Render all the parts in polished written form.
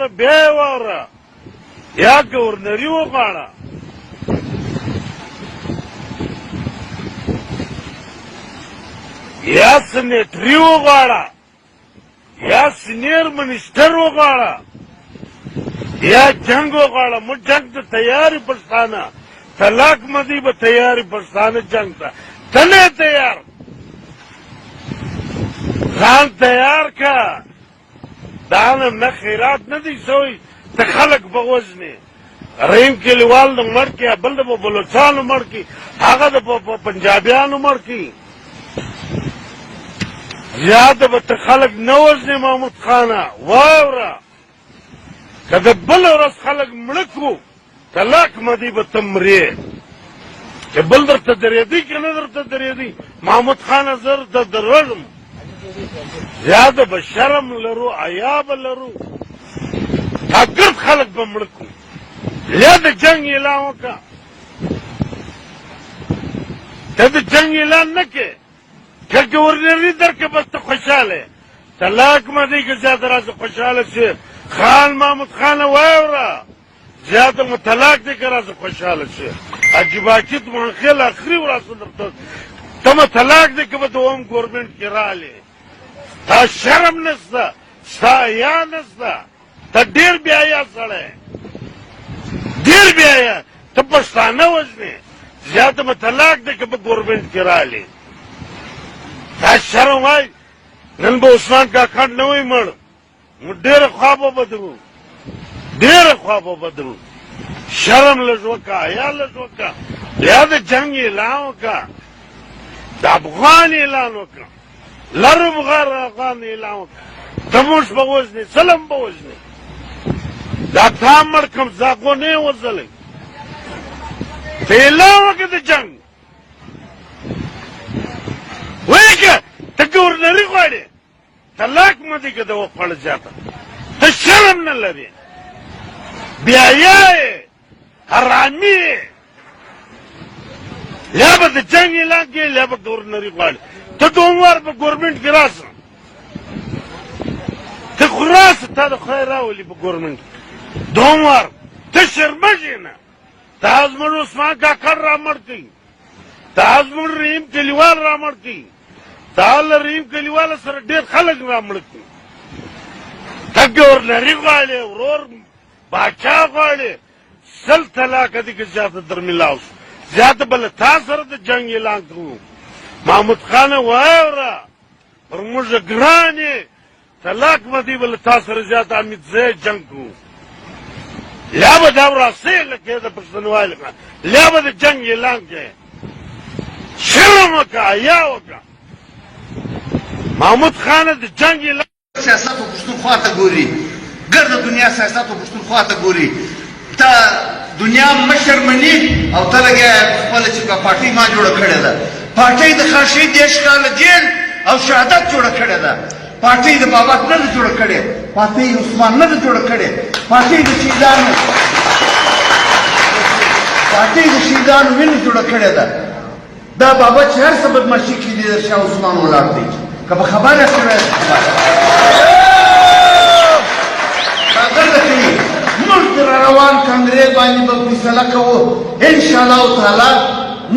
واوره بیا یې واوره یا ګورنري وغواړه یا سنیټري وغواړه یا سینیر منسټر وغواړه یا جنگ وغواړه مو جنگ ته تیاری پښتانه طلاق مدی به تیاری پښتانه جنگ ته ته نه تیار ځان تیار کا دا نه خیرات نه دي سوی ته خلک به وژنې رحیم کلیوال د مړ کړي بل د بلوچانو مړ کړي هغه د پنجابیانو مړ کړي زیاده به ته خلک نه وژنې محمود خانه واوره که د بل ورځ خلک مړه کړو طلاق مدی به ته مرې چې بل درته درېدي که نه درته درېدي محمود خانه زه درته درږم زیاده به شرم لرو حیا به لرو دا ګرد خلک به مړه کړو یا د جنګ اعلان وکړه ته د جنګ اعلان نه کې که ګورنري درکړه بس ته خوشحاله طلاق مدی که زیاده راځه خوشحاله شي خان محمود خانه واوره زیاده مو طلاق دی که راځه خوشحاله شي عجیباکیت منخیل اخري وراسه درته ته مو طلاق دی که به دوم ګورمنټ کې راغلې تا شرم نشته ستا حیا نشته ته ډېر بېحیا سړی ډېر بېحیا ته پښتانه وژنې زیاده مو طلاق دی که به ګورمنټ کې راغلې تا شرم وای نن به عثمان کاکړ نه وای مړ ډېره خوا به بدرو ډېره خوا به بدرو شرم لږ وکړه حیا لږ وکړه یا د جنګ اعلان وکړه د افغان اعلان وکړه لر افغان اعلان وکړه ته موږ به وژنې سلم به وژنې دا تا مړ کړم زاغو نه یې وژلی ته اعلان وکړه د جنګ وایې که ته ګورنري غواړې طلاق مدی که د وخوړه زیاته ته شرم نه لرې بېحیا یې حرامي یې یا به د جنګ اعلان کړې یا به ګورنري غواړې ته دوم وار په ګورمنټ کې راسه ته خو راسه تا د خدای راولي په ګورمنټ کې دوم وار ته شرمېږې نه تا زموږ عثمان کاکړ را مړ کړي تا زموږ رحیم کلیوال را مړ کړي تا له رحیم کلیواله سره ډېر خلک را مړه کړي ته ګورنري غواړې ورور باچا غواړې سل طلاقه دي که زیاته در میلاو شو زیاته به له تا سره د جنګ اعلان کوو محمود خانه واوره پر موږ ګران یې طلاق مدی به له تا سره زیاته امیدزی جنګ کوو یا به دا وراسې لکې د پښتونوالي یا به د جنګ اعلان کوې شرم وکړه حیا وکړه محمود خانه د جنګ اعلان سیاست و پښتونخوا ته ګوري ګرده دنیا سیاست و پښتونخوا ته ګوري ته دنیا مشر مني او ته لګیا خپله چې پارټۍ ما جوړه کړې ده پارټۍ د خاشي دېرش کاله جیل او شهادت جوړه کړې ده پارټۍ د بابک نه ده جوړه کړې پارټۍ عثمان نه ده جوړه کړې پارټۍ د شهیدانو وینې جوړه کړې ده دا بابا چې هر څه بدماشي کړي د شاه عثمان ولاړ دی که په خبره شوی موږ د روان کنګرې باندې به فیصله کوو انشاءالله تعالی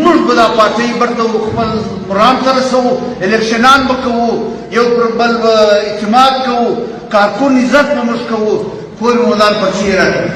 موږ به دا پارټۍ برته خپل پروګرام ته رسوو الکشنان به کوو یو پر بل به اعتماد کوو کارکون عزت به موږ کوو پورې مدار پرچې راکړي